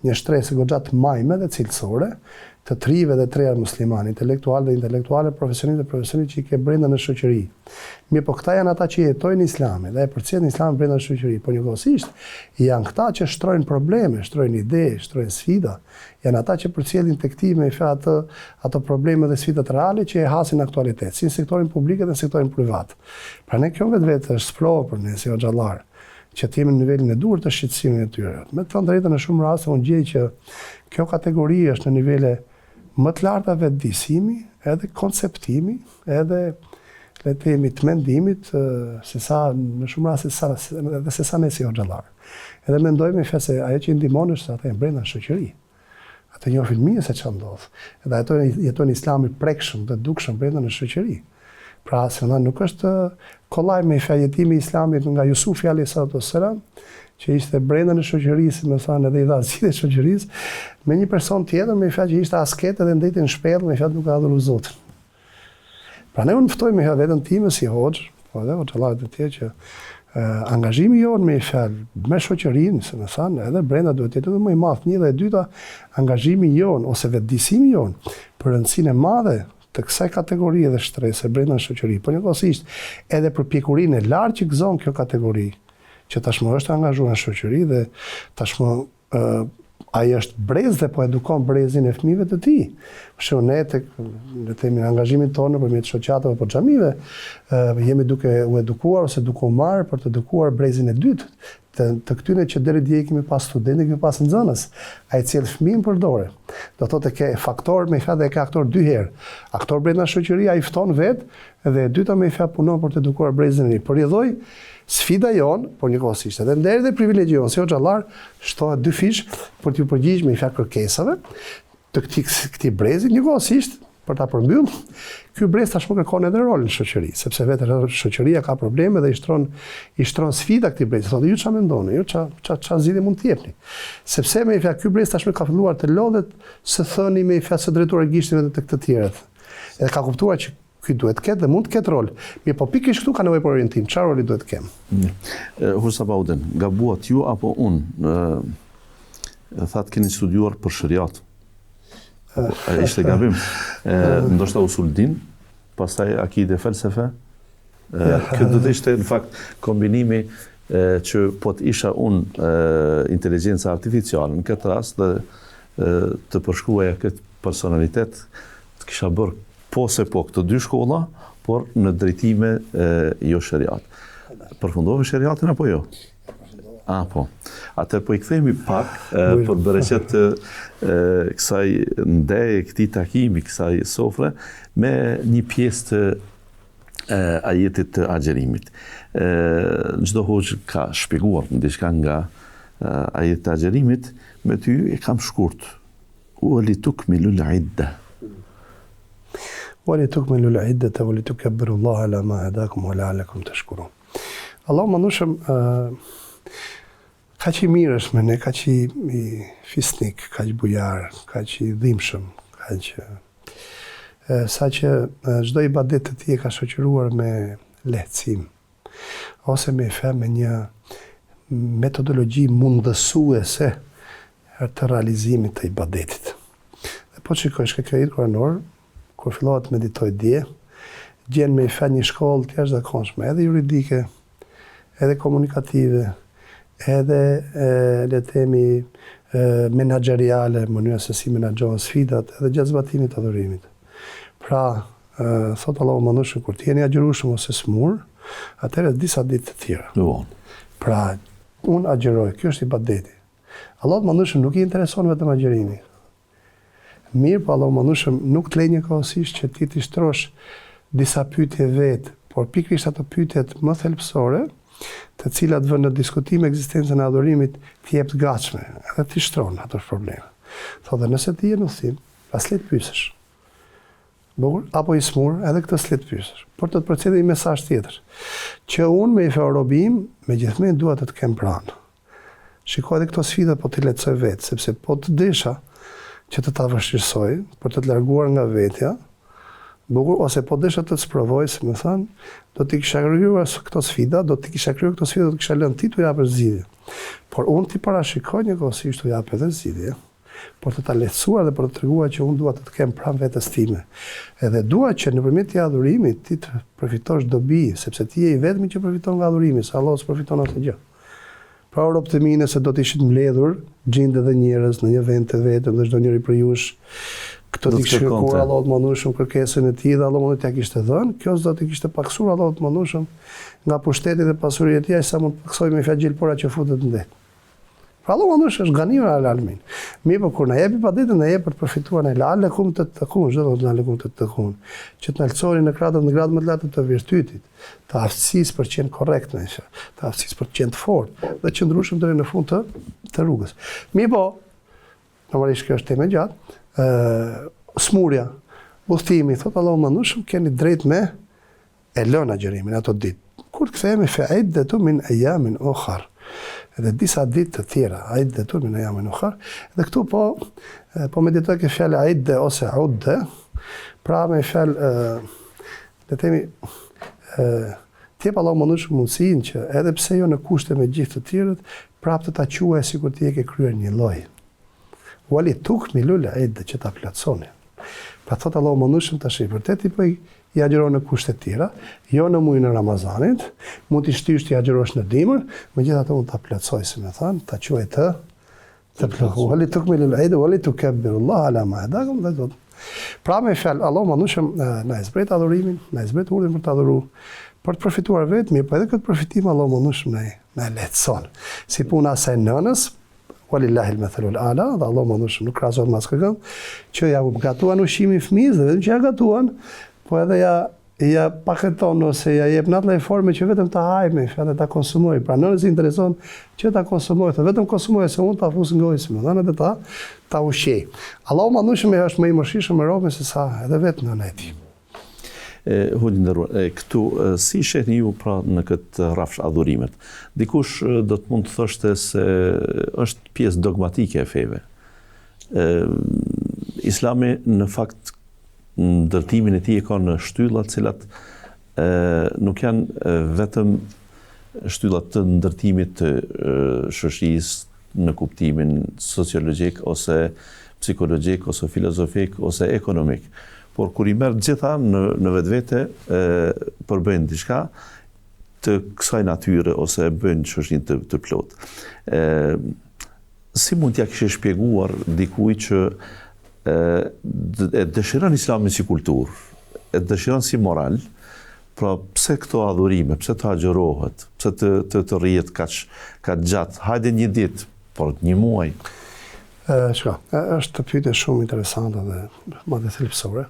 një shtresë goxha të majme dhe cilësore, të trive dhe treja muslimanë, intelektual dhe intelektuale, profesionist dhe profesionist që i ke brenda në shoqëri. Mirë, po këta janë ata që jetojnë Islamin dhe e përcjellin Islamin brenda në shoqëri, por njëkohësisht janë këta që shtrojnë probleme, shtrojnë ide, shtrojnë sfida, janë ata që përcjellin tek ti me ato probleme dhe sfidat reale që e hasin aktualitet, si në sektorin publik dhe në sektorin privat. Pra ne kjo vetë është sprovë për ne si hoxhallar, që të jemi në nivelin e duhur të shqetësimit të tyre. Me të thënë drejtën, në shumë raste unë gjej që kjo kategori është në nivele më të larta vetëdijsimi, edhe konceptimi, edhe le të themi të mendimit, se sa në shumë raste se sa ne si hoxhallar. Edhe mendojmë se ajo që i ndihmon është se ata janë brenda në shoqëri. Ata njohin mirë se çfarë ndodh. Edhe ato jetojnë Islamin prekshëm dhe dukshëm brenda në shoqëri. Pra, se nuk është kollaj me jetimi i Islamit nga Jusufi alayhis salam, që ishte brenda në shoqërisë, më thanë edhe i dha zgjidhje shoqërisë, me një person tjetër me fjalë që ishte asket edhe ndeti në shpellë me fjalë nuk ka adhuru Zotin. Pra ne unë ftoj me vetën time si hoxh, po edhe hoxhallarët e tjerë që angazhimi jonë me fjalë me shoqërinë, se më thanë, edhe brenda duhet të jetë edhe më i madh. Një dhe e dyta, angazhimi jonë ose vetëdijsimi jonë për rëndësinë e madhe të kësaj kategorie dhe shtrese brenda në shoqëri, por njëkohësisht edhe për pjekurinë e lartë që gëzon kjo kategori, që tashmë është angazhuar në shoqëri dhe tashmë ai është brez dhe po edukon brezin e fëmijëve të tij. Për shembull ne le të themi angazhimin tonë nëpërmjet shoqatave apo xhamive, jemi duke u edukuar ose duke u marrë për të edukuar brezin e dytë, të këtyre që deri dje kemi pas studentë, kemi pas nxënës, ai cili fëmijën përdore. Do thotë ke faktor me fjalë e ka aktor dy herë. Aktor brenda shoqëria i fton vet dhe e dyta me fjalë punon për të edukuar brezin e ri. Por i lloj sfida jonë, por njëkohësisht edhe ndër dhe privilegji jonë, si hoxhallar, shtohet dy fish për t'ju përgjigjë me fjalë kërkesave të këtij brezi, njëkohësisht për ta përmbyll, ky brez tashmë kërkon edhe rol në shoqëri, sepse vetë shoqëria ka probleme dhe i shtron sfida këtij brezi. Thotë ju çfarë mendoni, ju çfarë zgjidhje mund të jepni. Sepse me fjalë ky brez tashmë ka filluar të lodhet së thëni me fjalë së drejtuar gishtin edhe të këtë tjerët. Edhe ka kuptuar që ky duhet të ketë dhe mund të ketë rol. Mirë, po pikërisht këtu ka nevojë për orientim. Çfarë roli duhet të kem? Hoxha Bauden, gabuat ju apo unë? Thatë keni studiuar për shariat. Ishte gabim. Ndoshta usuldin, pastaj akide felsefe. Kjo do të ishte në fakt kombinimi që po të isha unë inteligjenca artificiale në këtë rast dhe të përshkruaja këtë personalitet, të kisha bërë po se po këtë dy shkolla, por në drejtime jo shariat. Përfundove shariatin apo jo? Po. Atër po i kthehemi pak për bereqet të kësaj ndeje, këtij takimi, kësaj sofre, me një pjesë të ajetit të agjerimit. Çdo hoxh ka shpjeguar diçka nga ajetit të agjerimit, me ty e kam shkurt. وَلِتُكْمِلُوا الْعِدَّةَ وَلِتُكْمِلُوا الْعِدَّةَ وَلِتُكَبِّرُوا اللَّهَ عَلَى مَا هَدَاكُمْ وَلَعَلَّكُمْ تَشْكُرُونَ. Allah më nushëm ka që i mirë është me ne, ka që i fisnik, ka që bujar, ka që i dhimshëm, ka që sa që çdo ibadet të ti e ka shoqëruar me lehtësim, ose me me një metodologji mundësuese të realizimit të ibadetit. Dhe po shikojsh kjo ajet kuranor, kur fillohet të meditoj dje, gjen me një shkollë të jashtëzakonshme, edhe juridike, edhe komunikative, edhe le të themi menaxheriale, mënyra se si menaxhohen sfidat, edhe gjatë zbatimit të adhurimit. Pra, thot Allahu mëndueshëm, kur ti jeni agjërueshëm ose smur, atëherë disa ditë të tjera. Pra, unë agjeroj, kjo është ibadeti. Allahu mëndueshëm nuk i intereson vetëm agjerimi. Mirë, po Allahu mëndueshëm nuk të lej njëkohësisht që ti të shtrosh disa pyetje vetë, por pikërisht ato pyetjet më thelbësore, të cilat vënë në diskutim ekzistencën e adhurimit, të jep të gatshme, edhe të shtron ato probleme. Thotë, nëse ti je në udhëtim, pas le të pyesësh. Bukur, apo i smur, edhe këtë s'le të pyesësh. Por të të përcjellë një mesazh tjetër, që unë me feurobim, megjithëse dua të kem pranë. Shikoj edhe këto sfida po t'i lehtësoj vetë, sepse po të desha që të ta vështirësoj për të larguar nga vetja, bukur, ose po desha të sprovoj, si më thënë, do t'i kisha krijuar këto sfida, do t'i kisha krijuar këto sfida, do t'i kisha lënë ti t'u japësh zgjidhje. Por unë t'i parashikoj njëkohësisht t'u jap edhe zgjidhje, por të ta lehtësuar dhe për të treguar që unë dua të të kem pranë vetes time. Edhe dua që nëpërmjet të adhurimit ti të përfitosh dobi, sepse ti je i vetmi që përfiton nga adhurimi, se Allah s'përfiton asgjë. Pra Europë të mine se do të ishit mbledhur gjinde dhe njerëz në një vend të vetëm dhe çdo njeri për jush këto t'i kishte kërkuar Allahut mëndueshëm kërkesën e tij dhe Allahu mund t'ia kishte dhënë, kjo s'do t'i kishte paksuar Allahut mëndueshëm nga pushteti dhe pasuria e tij, sa mund të paksoj me fjalë gjilpora që futet në det. Pra Allahu mëndueshëm është ganiun al-alamin. Mirë, por kur na jep ibadetin, na jep për të përfituar në la'allakum tattaqun, çdo do të la'allakum tattaqun, që të na alçoni në gradë më të lartë të virtytit, të aftësisë për të qenë korrekt në shë, të aftësisë për të qenë të fortë dhe të qëndrueshëm deri në fund të rrugës. Mirë, po, normalisht kjo është temë gjatë. Smurja, udhtimi, thot Allahu mëndueshëm, keni drejt me e lënë agjërimin ato ditë. Kur kthehemi fa iddatu min ayamin ukhar. edhe disa ditë të tjera, aid dhe turmi në jamë në ukhar, edhe këtu po meditoj ke fjale aid dhe ose aud dhe, pra me fjale, le temi, tjep Allah më nushë mundësin që edhe pse jo në kushte me gjithë të tjerët, prap të ta quaj si kur ti e ke kryer një loj. Wali tuk mi lulle aid dhe që ta plotësoni. Pra thot Allah më nushëm të shi, vërtet i po i agjeron në kushte tjera, jo në mujën e Ramazanit, mund t'i shtysh t'i agjerosh në dimër, me gjitha të mund t'a plotësoj, si me thanë, t'a quaj të plotësoj. Wali tuk mi lulle aid dhe wali tuk kebbirullah ala ma edakum dhe zot. Pra me fjallë, Allah më nushëm na e zbret adhurimin, na e zbret urdhën për të adhuru, për të përfituar vetë, mirë, po edhe këtë përfitim Allah më nushëm na e lehtëson. Si puna asaj nënës, walillahi l-mathalul a'la, dhe Allah më nushëm nuk krahasohet mas kërkëm, që ja gatuan ushimin fëmijës dhe vetëm që ja gatuan, po edhe ja paketon ose ja jep në atë lloj forme që vetëm ta hajmë, edhe ta konsumoj. Pra nënës i intereson që ta konsumoj, të vetëm konsumoj se unë ta fus në gojë, më dhanë edhe ta ushqej. Allah më nushëm është më i mëshirshëm me robën se sa edhe vetë nëna e tij. Hoxhë nderuar, këtu si shehni ju pra në këtë rrafsh adhurimet? Dikush do të mund të thoshte se është pjesë dogmatike e feve. Islami në fakt ndërtimin e tij e ka në shtylla të cilat nuk janë vetëm shtyllat të ndërtimit të shoqërisë në kuptimin sociologjik ose psikologjik ose filozofik ose ekonomik. Por kur i merr gjitha në vetvete përbëjnë diçka të kësaj natyre ose bëjnë shoqërinë të plotë. Si mund t'ja kishe shpjeguar dikujt që e dëshiron Islamin si kulturë, e dëshiron si moral, pra pse këto adhurime, pse të agjërohet, pse të rrihet kaq gjatë, hajde një ditë, por një muaj. Është pyetje shumë interesante dhe madje thelbësore.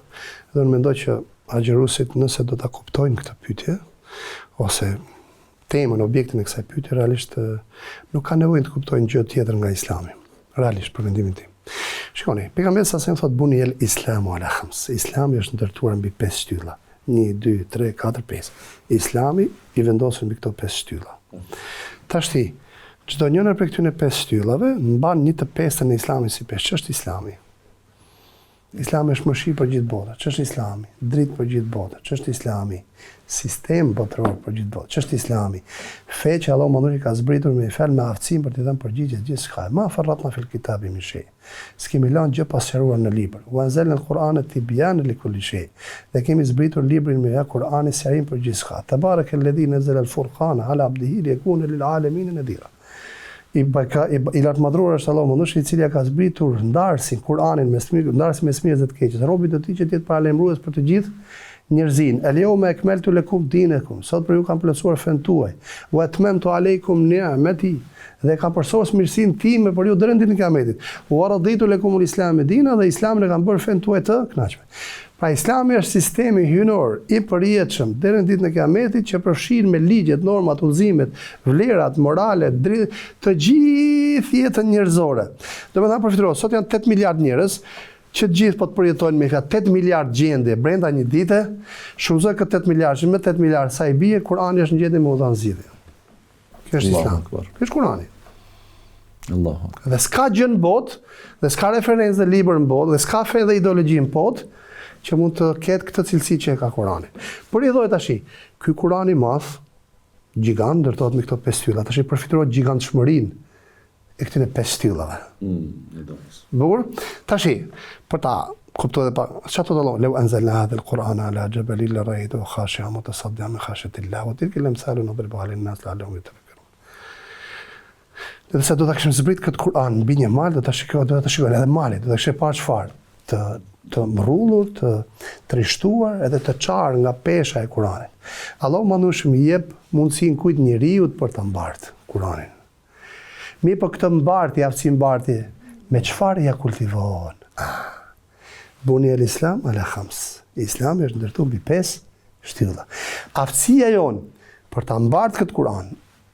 Dhe unë mendoj që agjeruesit nëse do ta kuptojnë këtë pyetje ose temën, objektin e kësaj pyetje, realisht nuk kanë nevojë të kuptojnë gjë tjetër nga Islami. Realisht për mendimin tim. Shikoni, pejgamberi sa sen thot buni el islamu ala khams. Islami është ndërtuar mbi 5 shtylla. 1, 2, 3, 4, 5. Islami i vendosur mbi këto 5 shtylla. Tashti çdo njëra prej këtyre 5 shtyllave mban një të pestën e Islamit si pesë. Ç'është Islami? Islami është mëshirë për gjithë botën. Ç'është Islami? Dritë për gjithë botën. Ç'është Islami? Sistem botëror për gjithë botën. Ç'është Islami? Fe që Allah më ka zbritur me fjalë me aftësinë për t'i dhënë përgjigje gjithçka. Ma farratna fil kitabi min shay. S'kemi lënë gjë pasqyruar në libër. Wa anzalna al-Qur'ana tibyanan li kulli shay. Dhe kemi zbritur librin me Kur'ani sqarim për gjithçka. Tabarakalladhi nazzala al-Furqana ala abdihi liyakuna lil alamin nadhira. I lartë madhruar është Allah mëndush, i cili ka zbritur ndarsin Kur'anin ndarsin mes mirës dhe të keqes. Robi do të jetë paralajmërues për të gjithë njerëzin. El-yawma akmaltu lakum dinakum. Sot për ju kam plotësuar fen tuaj. Wa atmamtu alaykum ni'mati. Dhe kam përsosur mirësinë time për ju deri në ditën e Kiametit. Wa raditu lakum al-islam dinan, dhe Islamin e kam bërë fen tuaj të kënaqshme. Pra Islami është sistemi hyjnor i përjetshëm deri në ditën e Kiametit që përfshin me ligjet, normat, udhëzimet, vlerat morale, të gjithë jetën njerëzore. Domethënë përfituar, sot janë 8 miliard njerëz që të gjithë po të përjetojnë me 8 miliard gjendje brenda një dite, shumëzoj këtë 8 miliard, me 8 miliard sa i bie, Kurani është në gjendje me u dhënë zgjidhje. Kjo është Islam. Kjo është Kurani. Allahu. Dhe s'ka gjë në botë, dhe s'ka referencë dhe libër në botë, dhe s'ka fe dhe ideologji në botë që mund të ketë këtë cilësi që e ka Kurani. Por i thoj tash, ky Kurani i madh, gjigant, ndërtohet me këto 5 shtylla. Tash përfituohet gjigantshmërinë e këtyre 5 shtyllave. Bukur? Tash, për ta kuptuar pa, çfarë thotë Allah? Law anzalna hadha al-Qur'ana ala jabalin la ra'aytahu khashi'an mutasaddian min khashyatillah wa tilka al-amsalu nadribuha lin-nas la'allahum yatafakkarun. Dhe se do ta kishim zbrit këtë Kur'an mbi një mal, do ta shikoj edhe mali, do ta kishte parë çfarë të mrullur, të trishtuar edhe të qarë nga pesha e Kuranit. Allah mëndueshëm i jep mundësinë kujt njeriut për të mbartë Kuranin. Mi për këtë mbartje, aftësi mbartje, me çfarë ja kultivohen? Buni el-Islam ala khams. Islami është ndërtuar mbi 5 shtylla. Aftësia jonë për ta mbartë këtë Kuran,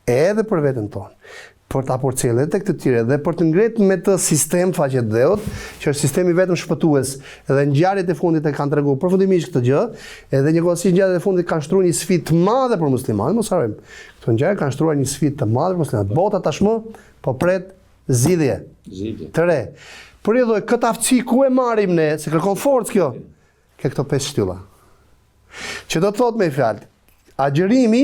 edhe për veten tonë, për ta përcjellë tek të tjerë dhe për të ngritur me të sistem faqet dheut, që është sistemi vetëm shpëtues. Edhe ngjarjet e fundit e kanë treguar përfundimisht këtë gjë, edhe njëkohësisht ngjarjet e fundit kanë shtruar një sfidë të madhe për muslimanët, mos harrojmë. Këto ngjarje kanë shtruar një sfidë të madhe për muslimanët. Bota tashmë po pret zgjidhje. Të re. Por edhe këtë aftësi ku e marrim ne, se kërkon forcë kjo. Ke këto 5 shtylla. Që do të thotë me fjalë, agjërimi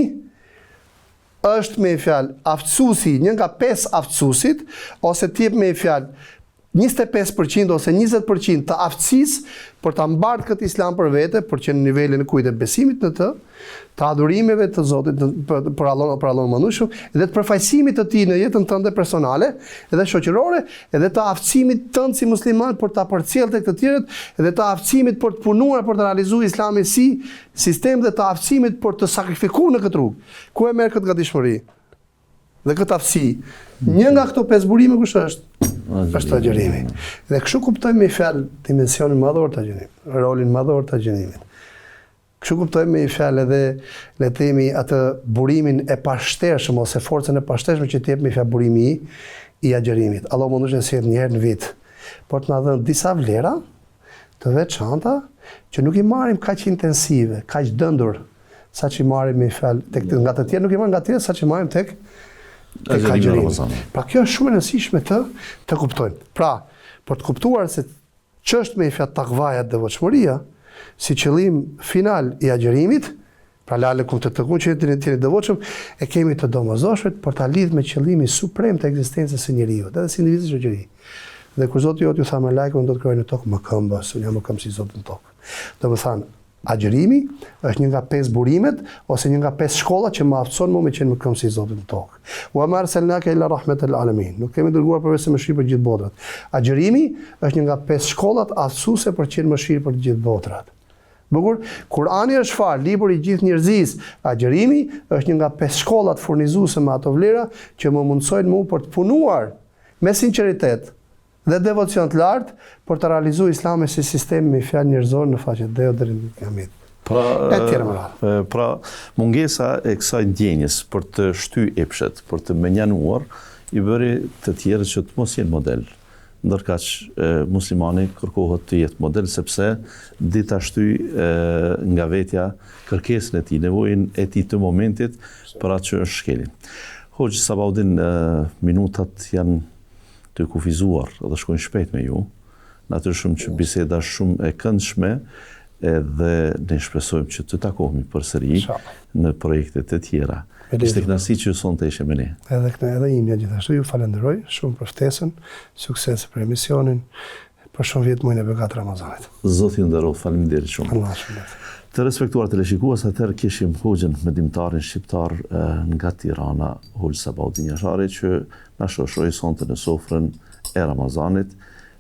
është me fjalë aftësuesi, një nga 5 aftësuesit, ose t'jep me fjalë 25% ose 20% të aftësisë për ta mbartë këtë islam për vete, për që në nivelin e kujt e besimit në të adhurimeve të Zotit për Allahun mëndueshëm, edhe të përfaqësimit të tij në jetën tënde personale, edhe shoqërore, edhe të aftësimit tënd si musliman për ta përcjellë tek të tjerët, edhe të aftësimit për të punuar për të realizuar Islamin si sistem dhe të aftësimit për të sakrifikuar në këtë rrugë. Ku e merr këtë gatishmëri? Dhe këtë aftësi. Një nga këto 5 burime kush është? Është agjërimi. Dhe kështu kuptojmë me fjalë dimensionin madhor të agjërimit, rolin madhor të agjërimit. Kështu kuptojmë me fjalë edhe le të themi atë burimin e pashtershëm ose forcën e pashtershme që t'jep me fjalë burimi i agjërimit. Allahu mundosh të sjellë një herë në vit, por të na dhënë disa vlera të veçanta që nuk i marrim kaq intensive, kaq dëndur, saç i marrim me fjalë tek nga të tjerë, nuk i marrim nga të tjerë saç i marrim tek pra kjo është shumë e rëndësishme të kuptojmë. Pra, për të kuptuar se ç'është me fjalë takvaja dhe devotshmëria, si qëllim final i agjërimit, pra lalekum të tëkun që jeni devotshëm, e kemi të domosdoshmet për ta lidhur me qëllimin suprem të ekzistencës së njeriu, edhe si individ shoqëri. Dhe kur Zoti jot ju tha me lajkun do të krijojë në tokë më këmbë, se jam më këmbë si Zoti në tokë. Domethënë, agjërimi është një nga 5 burimet ose një nga 5 shkollat që më aftëson mua me qenë më këmbë si Zoti në tokë. Wa ma arsalnaka illa rahmatan lil alamin. Nuk kemi dërguar përveç se mëshirë për gjithë botrat. Agjërimi është një nga 5 shkollat aftësuese për të qenë mëshirë për të gjithë botrat. Bukur, Kurani është far, libri i gjithë njerëzisë. Agjërimi është një nga 5 shkollat furnizuese me ato vlera që më mundsojnë mua për të punuar me sinqeritet dhe devocion të lartë për të realizuar Islamin si sistem me fjalë njerëzore në faqet dheut deri në kiamet. Pra, mungesa e kësaj ndjenjes për të shty epshet, për të menjanuar, i bëri të tjerë që të mos jenë model. Ndërkaq muslimani kërkohet të jetë model sepse dita shty nga vetja kërkesën e tij, nevojën e tij të momentit për atë që është shkelin. Hoxh Sabaudin, minutat janë të kufizuar dhe shkojnë shpejt me ju. Natyrisht që biseda shumë e këndshme edhe ne shpresojmë që të takohemi përsëri në projekte të tjera. Ishte kënaqësi që sonte ishe me ne. Edhe imja gjithashtu ju falenderoj shumë për ftesën, sukses për emisionin, për shumë vjet muajin e bekat Ramazanit. Zoti ju nderoj, faleminderit shumë. Allah shpëlet. Të respektuar teleshikues, atëherë kishim hoxhën mëdimtarin shqiptar nga Tirana, Hoxh Sabaudin Jashari, që na shoqëroi sonte në sofrën e Ramazanit.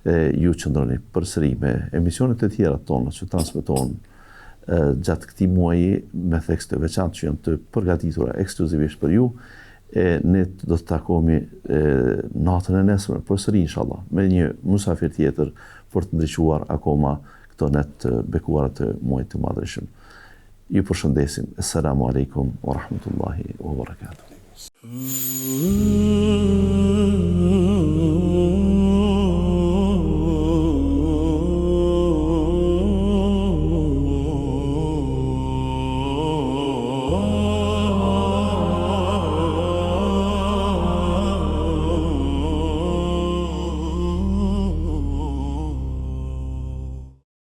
Ju qëndroni përsëri me emisionet e tjera tona që transmetohen gjatë këtij muaji me tekste veçantë që janë të përgatitura ekskluzivisht për ju. Ne do të takohemi natën e nesër përsëri inshallah me një musafir tjetër për të ndriçuar akoma këto net të bekuara të muajit të madhëshëm. Ju përshëndesim. Assalamu alaikum wa rahmatullahi wa barakatuh.